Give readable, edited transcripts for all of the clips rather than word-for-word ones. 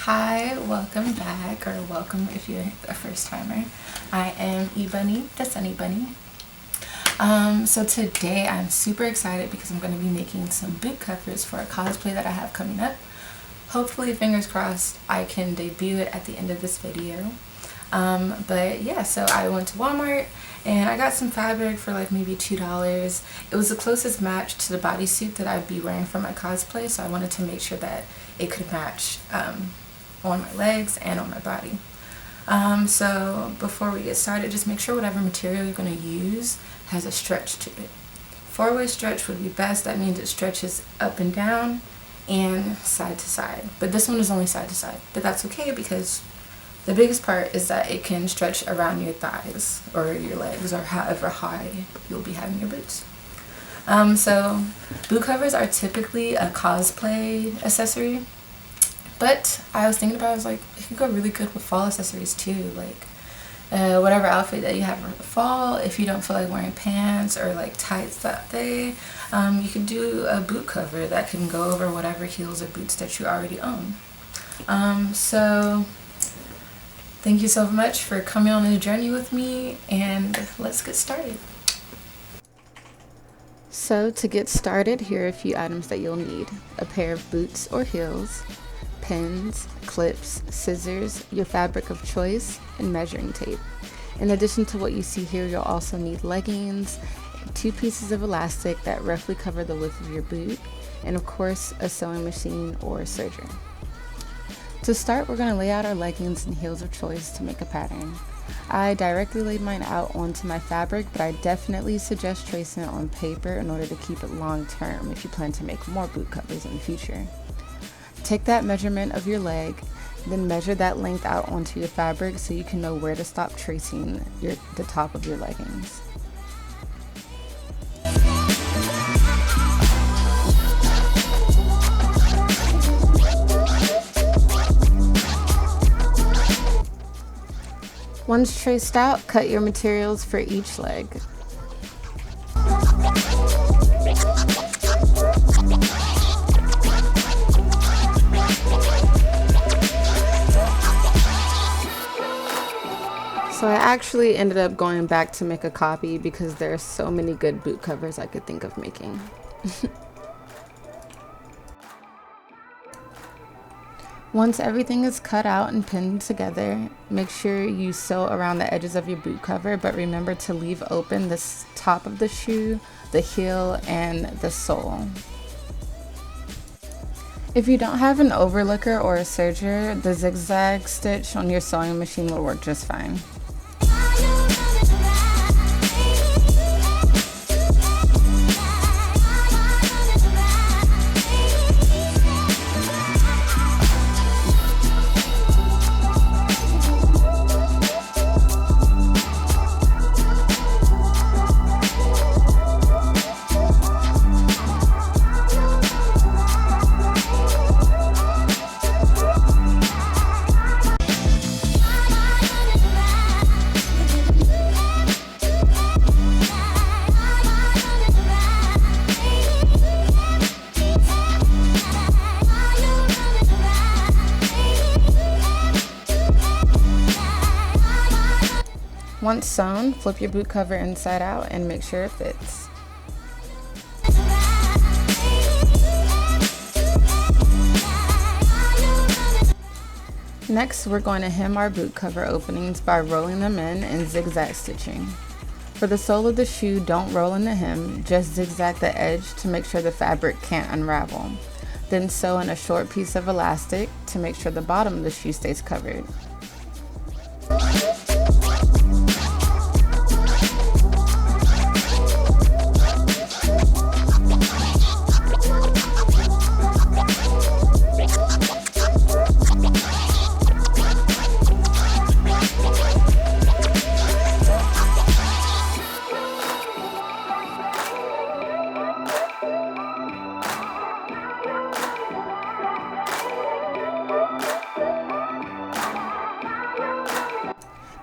Hi, welcome back, or welcome if you're a first timer. I am E-Bunny, the Sunny Bunny. So today I'm super excited because I'm going to be making some boot covers for a cosplay that I have coming up. Hopefully, fingers crossed, I can debut it at the end of this video. But yeah, so I went to Walmart and I got some fabric for like maybe $2. It was the closest match to the bodysuit that I'd be wearing for my cosplay, so I wanted to make sure that it could match on my legs and on my body. So before we get started, just make sure whatever material you're going to use has a stretch to it. 4-way stretch would be best. That means it stretches up and down and side to side. But this one is only side to side. But that's okay because the biggest part is that it can stretch around your thighs or your legs or however high you'll be having your boots. So boot covers are typically a cosplay accessory. But I was thinking about it, I was like, it could go really good with fall accessories too. Like whatever outfit that you have for the fall, if you don't feel like wearing pants or like tights that day, you could do a boot cover that can go over whatever heels or boots that you already own. So thank you so much for coming on this journey with me, and let's get started. So to get started, here are a few items that you'll need. A pair of boots or heels, pins, clips, scissors, your fabric of choice, and measuring tape. In addition to what you see here, you'll also need leggings, 2 pieces of elastic that roughly cover the width of your boot, and of course a sewing machine or a serger. To start, we're going to lay out our leggings and heels of choice to make a pattern. I directly laid mine out onto my fabric, but I definitely suggest tracing it on paper in order to keep it long term if you plan to make more boot covers in the future. Take that measurement of your leg, then measure that length out onto your fabric so you can know where to stop tracing the top of your leggings. Once traced out, cut your materials for each leg. So I actually ended up going back to make a copy because there are so many good boot covers I could think of making. Once everything is cut out and pinned together, make sure you sew around the edges of your boot cover, but remember to leave open the top of the shoe, the heel, and the sole. If you don't have an overlooker or a serger, the zigzag stitch on your sewing machine will work just fine. Once sewn, flip your boot cover inside out and make sure it fits. Next, we're going to hem our boot cover openings by rolling them in and zigzag stitching. For the sole of the shoe, don't roll in the hem, just zigzag the edge to make sure the fabric can't unravel. Then sew in a short piece of elastic to make sure the bottom of the shoe stays covered.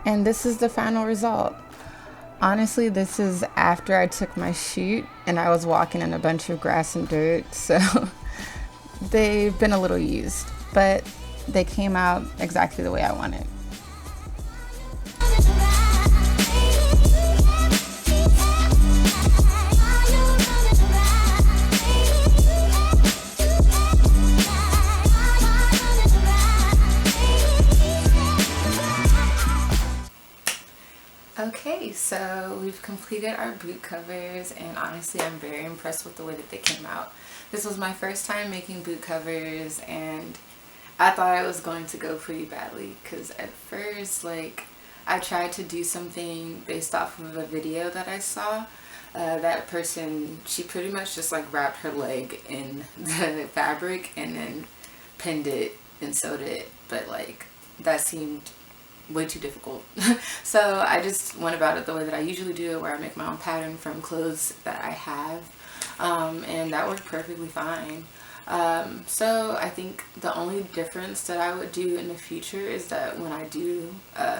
And this is the final result. Honestly, this is after I took my shoot and I was walking in a bunch of grass and dirt, so they've been a little used. But they came out exactly the way I wanted. Okay, so we've completed our boot covers, and honestly I'm very impressed with the way that they came out. This was my first time making boot covers, and I thought it was going to go pretty badly because at first, like, I tried to do something based off of a video that I saw. That person, she pretty much just like wrapped her leg in the fabric and then pinned it and sewed it, but like that seemed way too difficult. So I just went about it the way that I usually do it, where I make my own pattern from clothes that I have, and that worked perfectly fine. So I think the only difference that I would do in the future is that when I do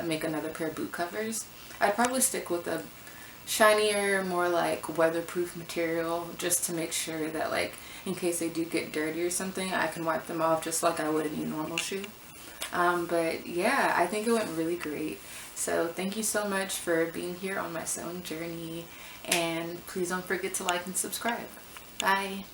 make another pair of boot covers, I'd probably stick with a shinier, more like weatherproof material, just to make sure that, like, in case they do get dirty or something, I can wipe them off just like I would any normal shoe. But yeah, I think it went really great. So thank you so much for being here on my sewing journey, and please don't forget to like and subscribe. Bye.